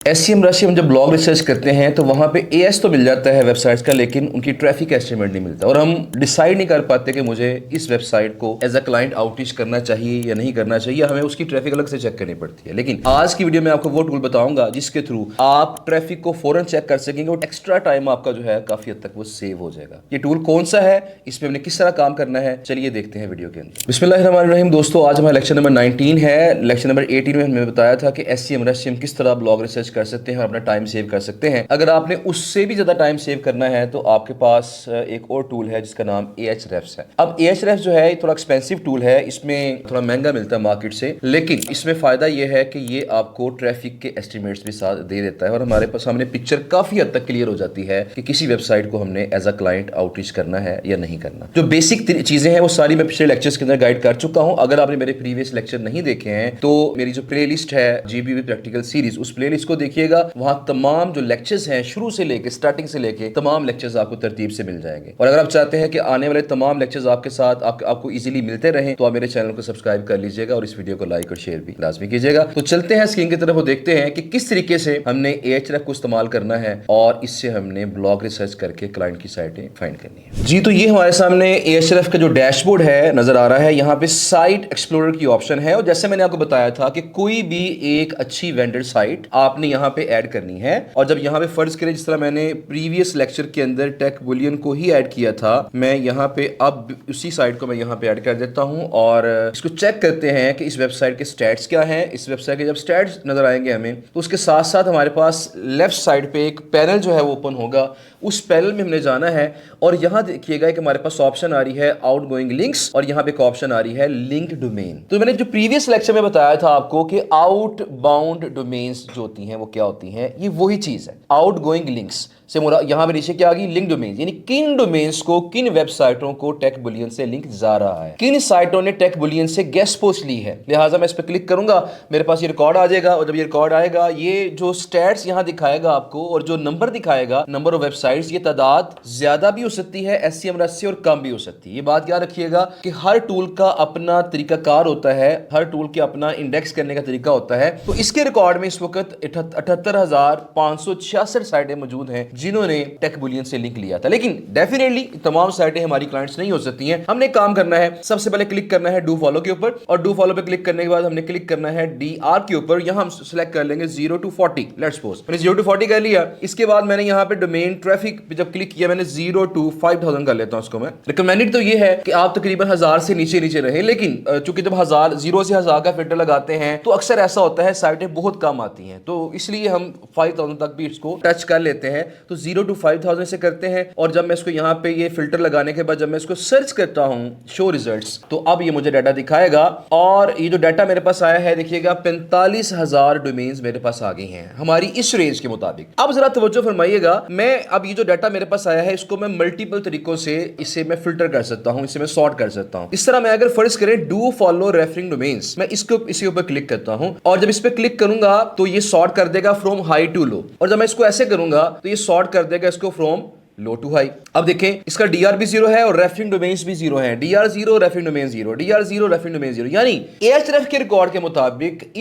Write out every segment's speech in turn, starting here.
SEM राशि हम जब ब्लॉग रिसर्च करते हैं तो वहाँ पे एएस तो मिल जाता है वेबसाइट्स का, लेकिन उनकी ट्रैफिक एस्टिमेट नहीं मिलता और हम डिसाइड नहीं कर पाते कि मुझे इस वेबसाइट को एज अ क्लाइंट आउटरीच करना चाहिए या नहीं करना चाहिए। हमें उसकी ट्रैफिक अलग से चेक करनी पड़ती है। लेकिन आज की वीडियो में आपको वो टूल बताऊंगा जिसके थ्रू आप ट्रैफिक को फौरन चेक कर सकेंगे और एक्स्ट्रा टाइम आपका जो है काफी हद तक वो सेव हो जाएगा। ये टूल कौन सा है, इसमें हमने किस तरह काम करना है, चलिए देखते हैं वीडियो के अंदर। बिस्मिल्लाहिर्रहमानिर्रहीम दोस्तों, आज हमारा लेक्चर नंबर 19 है। लेक्चर नंबर 18 में हमने बताया था कि एसईएम राशि हम किस तरह ब्लॉग रिसर्च कर सकते हैं और अपना टाइम सेव कर सकते हैं। अगर आपने उससे भी ज्यादा टाइम सेव करना है तो आपके पास एक और टूल है जिसका नाम Ahrefs है। अब Ahrefs जो है थोड़ा एक्सपेंसिव टूल है, इसमें थोड़ा महंगा मिलता है मार्केट से, लेकिन इसमें फायदा यह है कि ये आपको ट्रैफिक के एस्टिमेट्स भी साथ दे देता है और हमारे पास सामने पिक्चर काफी हद तक क्लियर हो जाती है कि किसी वेबसाइट को हमने एज अ क्लाइंट आउटरीच करना है या नहीं करना। जो बेसिक चीजें हैं वो सारी मैं पिछले लेक्चर्स के अंदर गाइड कर चुका हूं। अगर आपने मेरे प्रीवियस लेक्चर नहीं देखे हैं तो मेरी जो प्लेलिस्ट है जीबीवी प्रैक्टिकल सीरीज, उस प्लेलिस्ट को देखिएगा। वहां तमाम जो लेक्चर्स हैं शुरू से लेके स्टार्टिंग से लेके तमाम लेक्चर्स आपको तरतीब से मिल जाएंगे। और अगर आप चाहते हैं कि आने वाले तमाम लेक्चर्स आपके साथ आपको इजीली मिलते रहें तो आप मेरे चैनल को सब्सक्राइब कर लीजिएगा और इस वीडियो को लाइक और शेयर भी लाजमी कीजिएगा। तो चलते हैं स्क्रीन की तरफ और देखते हैं कि किस तरीके से हमने Ahrefs को इस्तेमाल करना है और इससे हमने ब्लॉग रिसर्च करके क्लाइंट की साइटें फाइंड करनी है। जी, तो ये हमारे सामने Ahrefs का जो डैशबोर्ड है नजर आ रहा है। यहाँ पे साइट एक्सप्लोरर की ऑप्शन है और जैसे मैंने आपको बताया था कि कोई भी एक अच्छी वेंडर साइट आपने यहाँ पे ऐड करनी है। और जब यहाँ पे फर्ज करें जिस तरह मैंने प्रीवियस लेक्चर के अंदर टेक बुलियन को ही ऐड किया था, मैं यहाँ पे अब उसी साइट को मैं यहाँ पे ऐड कर देता हूँ और इसको चेक करते हैं कि इस वेबसाइट के स्टैट्स क्या हैं। इस वेबसाइट के जब स्टैट्स नजर आएंगे हमें तो उसके साथ साथ हमारे पास लेफ्ट साइड पे एक पैनल जो है वो ओपन होगा। उस पैनल में हमने जाना है और यहाँ देखिएगा कि हमारे पास ऑप्शन आ रही है आउटगोइंग लिंक्स और यहाँ पे एक ऑप्शन आ रही है लिंक्ड डोमेन। तो मैंने जो प्रीवियस लेक्चर में बताया था आपको कि आउटबाउंड डोमेन्स जो होती हैं वो क्या होती हैं, ये वही चीज है। आउटगोइंग लिंक्स से यहाँ पे नीचे क्या आ गई, लिंक डोमेन, यानी किन डोमेन्स को, किन वेबसाइटों को टेक बुलियन से लिंक जा रहा है, किन साइटों ने टेक बुलियन से गेस्ट पोस्ट ली है। लिहाजा मैं इस पर क्लिक करूंगा, मेरे पास ये रिकॉर्ड आ जाएगा और जब ये रिकॉर्ड आएगा ये जो स्टैट्स यहाँ दिखाएगा आपको और जो नंबर दिखाएगा, नंबर ऑफ वेबसाइट्स, ये तादाद ज्यादा भी हो सकती है एसईएम राशि से और कम भी हो सकती है। ये बात याद रखिएगा कि हर टूल का अपना तरीकाकार होता है, हर टूल के अपना इंडेक्स करने का तरीका होता है। तो इसके रिकॉर्ड में इस वक्त 78,566 साइटें मौजूद हैं जिन्होंने टेक बुलियन से लिंक लिया था। लेकिन डेफिनेटली तमाम साइटें हमारी क्लाइंट्स नहीं हो सकती हैं। हमने काम करना है, सबसे पहले क्लिक करना है डू फॉलो के ऊपर और डू फॉलो पे क्लिक करने के बाद हमने क्लिक करना है डीआर के ऊपर। यहां हम सिलेक्ट कर लेंगे 0 to 40। लेट्स सपोज मैंने 0 to 40 कर लिया। इसके बाद मैंने यहां पे डोमेन ट्रैफिक पे जब क्लिक किया, मैंने 0 to 5000 कर लेता हूं इसको मैं। रिकमेंडेड तो ये है कि आप तकरीबन 1000 से नीचे नीचे रहे, लेकिन चूंकि जब 0 से 1000 का फिल्टर लगाते हैं तो अक्सर ऐसा होता है साइटें बहुत कम आती हैं, तो इसलिए हम 5000 तक भी इसको टच कर लेते हैं। तो 0 to 5000 से करते हैं और जब मैं इसको यहाँ पे ये फिल्टर लगाने के बाद जब मैं इसको सर्च करता हूँ शो रिजल्ट्स, तो अब ये मुझे डाटा दिखाएगा और ये जो डाटा मेरे पास आया है देखिएगा 45,000 डोमेन्स मेरे पास आ गई हैं हमारी इस रेंज के मुताबिक। अब जरा तवज्जो फरमाइएगा, मैं अब ये जो डाटा मेरे पास आया है इसको मैं मल्टीपल तरीकों से इसे मैं फिल्टर कर सकता हूँ, इसे मैं सॉर्ट कर सकता हूँ। इस तरह मैं अगर फर्ज करें डू फॉलो रेफरिंग डोमेन्स, मैं इसके ऊपर क्लिक करता हूँ और जब इस पर क्लिक करूंगा तो ये सॉर्ट कर देगा फ्रॉम हाई टू लो, और जब मैं इसको ऐसे करूंगा तो ये सॉर्ट कर देगा इसको फ्रॉम लो टू हाई। अब देखें इसका डीआर भी 0 है और रेफरिंग डोमेन्स भी 0 है। DR 0, referring domain 0, DR 0, referring domain 0, यानी Ahrefs के रिकॉर्ड के मुताबिक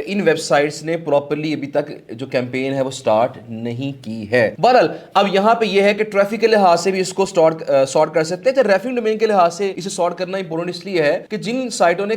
इन वेबसाइट्स ने प्रॉपर्ली अभी तक जो कैंपेन है वो स्टार्ट नहीं की है। बहरहाल अब यहां पे ये है कि ट्रैफिक के लिहाज से भी इसको सॉर्ट कर सकते हैं। रेफरिंग डोमेन के लिहाज से इसे सॉर्ट करना इंपॉर्टेंट इसलिए है कि जिन साइटों ने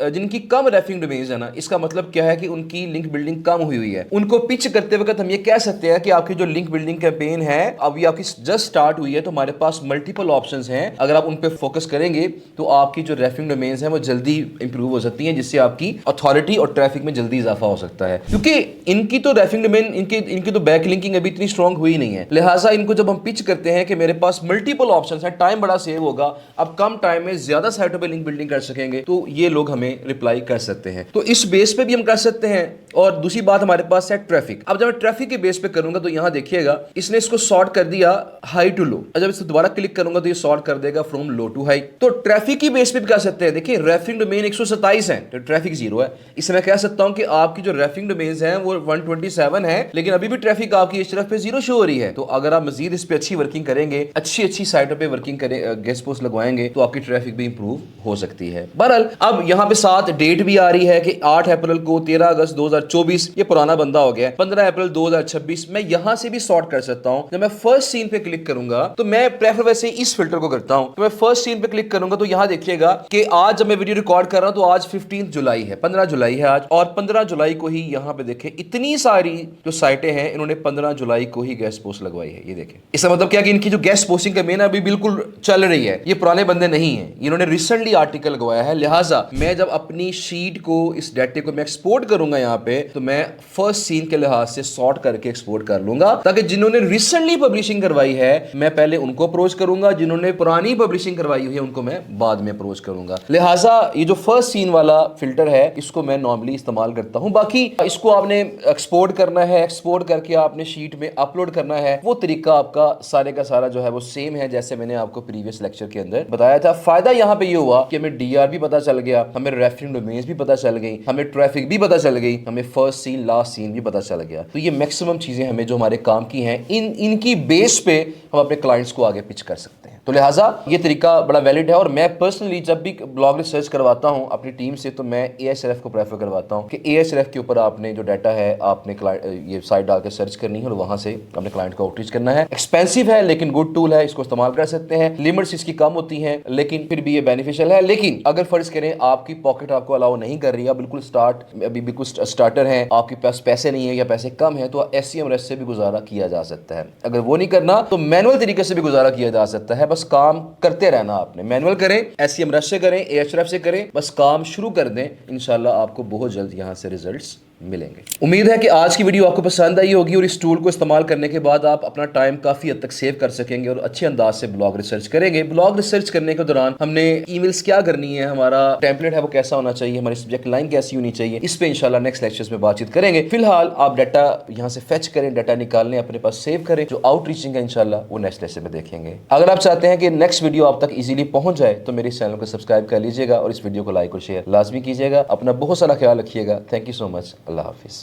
जिनकी कम रेफरिंग डोमेन्स है ना, इसका मतलब क्या है कि उनकी लिंक बिल्डिंग कम हुई है। उनको पिच करते वक्त हम ये कह सकते हैं कि आपकी जो लिंक बिल्डिंग कैंपेन है अभी आपकी जस्ट स्टार्ट हुई है, तो हमारे पास मल्टीपल ऑप्शंस हैं। अगर आप उन पे फोकस करेंगे तो आपकी जो रेफरिंग डोमेन्स हैं वो जल्दी इंप्रूव हो सकती हैं, जिससे आपकी अथॉरिटी और ट्रैफिक में जल्दी इजाफा हो सकता है। क्योंकि इनकी तो रेफरिंग डोमेन, इनकी तो बैक लिंकिंग अभी इतनी स्ट्रांग हुई नहीं है। लिहाजा इनको जब हम पिच करते हैं कि मेरे पास मल्टीपल ऑप्शंस हैं, टाइम बड़ा सेव होगा, अब कम टाइम में ज्यादा साइटों पे लिंक बिल्डिंग कर सकेंगे, तो ये लोग हमें रिप्लाई कर सकते हैं। तो इस बेस पे भी हम कर सकते हैं। और दूसरी बात हमारे पास है ट्रैफिक। अब जब मैं ट्रैफिक के बेस पे करूंगा तो यहां देखिएगा इसने इसको सॉर्ट कर दिया हाई टू लो, जब इसे दोबारा क्लिक करूंगा तो ये सॉर्ट कर देगा फ्रॉम लो टू हाई। तो ट्रैफिक की बेस पे भी कह सकते हैं, देखिए रेफरिंग डोमेन 127 है तो ट्रैफिक 0 है। इससे मैं कह सकता हूं कि आपकी जो रेफरिंग डोमेन्स हैं वो 127 है, लेकिन अभी भी ट्रैफिक आपकी इस तरफ पे 0 शो हो रही है। तो अगर आप मजीद इस पे अच्छी वर्किंग करेंगे, अच्छी साइटों पे वर्किंग करें, गेस्ट पोस्ट लगवाएंगे, तो आपकी ट्रैफिक भी इंप्रूव हो सकती है। बहरहाल अब यहाँ पे साथ डेट भी आ रही है कि 8 अप्रैल को 13 अगस्त 2024, ये पुराना बंदा हो गया। 15 अप्रैल 2026 मैं यहां से भी सॉर्ट कर सकता हूं। जब मैं फर्स्ट सीन पे क्लिक करूंगा तो मैं प्रेफर वैसे इस फिल्टर को करता हूं, तो मैं फर्स्ट सीन पे क्लिक करूंगा तो यहां देखिएगा कि आज जब मैं वीडियो रिकॉर्ड कर रहा हूं तो आज 15 जुलाई है, 15 जुलाई है आज, और 15 जुलाई को ही यहां पे देखें इतनी सारी जो साइटें हैं इन्होंने 15 जुलाई को ही गेस्ट पोस्ट लगवाई है। ये देखें, इसका मतलब क्या कि इनकी जो गेस्ट पोस्टिंग कैंपेन अभी बिल्कुल चल रही है, ये पुराने बंदे नहीं है, इन्होंने रिसेंटली आर्टिकल लगवाया है। लिहाजा मैं जब अपनी शीट को, इस डाटे को मैं एक्सपोर्ट करूंगा यहाँ पे, तो मैं फर्स्ट सीन के लिहाज से सॉर्ट करके एक्सपोर्ट कर लूंगा, ताकि जिन्होंने रिसेंटली पब्लिशिंग करवाई है मैं पहले उनको अप्रोच करूंगा, जिन्होंने पुरानी पब्लिशिंग करवाई हुई है उनको मैं बाद में अप्रोच करूंगा। लिहाजा ये जो फर्स्ट सीन वाला फिल्टर है इसको मैं नॉर्मली इस्तेमाल करता हूं। बाकी इसको आपने एक्सपोर्ट करना है, एक्सपोर्ट करके आपने शीट में अपलोड करना है, वो तरीका आपका सारे का सारा जो है वो सेम है जैसे मैंने आपको प्रीवियस लेक्चर के अंदर बताया था। फायदा यहाँ पे ये हुआ कि हमें डीआर भी पता चल गया, हमें रेफरिंग डोमेन्स भी पता चल गई, हमें ट्रैफिक भी पता चल गई, हमें फर्स्ट सीन लास्ट सीन भी पता चल गया। तो ये मैक्सिमम चीजें हमें जो हमारे काम की हैं, इनकी बेस पे हम अपने क्लाइंट्स को आगे पिच कर सकते हैं। तो लिहाजा ये तरीका बड़ा वैलिड है, और मैं पर्सनली जब भी ब्लॉग रिसर्च करवाता हूं अपनी टीम से तो मैं एएसआरएफ को प्रेफर करवाता हूं कि एएसआरएफ के ऊपर आपने जो डाटा है आपने ये साइट डालकर सर्च करनी है और वहां से अपने क्लाइंट को आउटरीच करना है। एक्सपेंसिव है लेकिन गुड टूल है, इसको इस्तेमाल कर सकते हैं। लिमिट्स इसकी कम होती हैं लेकिन फिर भी ये बेनिफिशियल है। लेकिन अगर फर्ज करें आपकी पॉकेट आपको अलाउ नहीं कर रही है, बिल्कुल स्टार्टर है, आपके पास पैसे नहीं है या पैसे कम है, तो एससीएमएस से भी गुजारा किया जा सकता है। अगर वो नहीं करना तो मैनुअल तरीके से भी गुजारा किया जा सकता है। बस काम करते रहना, आपने मैनुअल करें, एससीएमएस से करें, एएचआरएफ से करें, बस काम शुरू कर दें, इंशाल्लाह आपको बहुत जल्द यहां से रिजल्ट्स मिलेंगे। उम्मीद है कि आज की वीडियो आपको पसंद आई होगी और इस टूल को इस्तेमाल करने के बाद आप अपना टाइम काफी हद तक सेव कर सकेंगे और अच्छे अंदाज से ब्लॉग रिसर्च करेंगे। ब्लॉग रिसर्च करने के दौरान हमने ईमेल्स क्या करनी है, हमारा टेम्पलेट है वो कैसा होना चाहिए, हमारी सब्जेक्ट लाइन कैसी होनी चाहिए, इस पे इंशाल्लाह नेक्स्ट लेक्चर्स में बातचीत करेंगे। फिलहाल आप डाटा यहाँ से फेच करें, डाटा निकालने अपने पास सेव करें, जो आउटरीचिंग है इंशाल्लाह वो नेक्स्ट लेक्चर में देखेंगे। अगर आप चाहते हैं कि नेक्स्ट वीडियो आप तक इजीली पहुंच जाए तो मेरे चैनल को सब्सक्राइब कर लीजिएगा और इस वीडियो को लाइक और शेयर लाजमी कीजिएगा। अपना बहुत सारा ख्याल रखिएगा। Thank you so much. Allah Hafiz.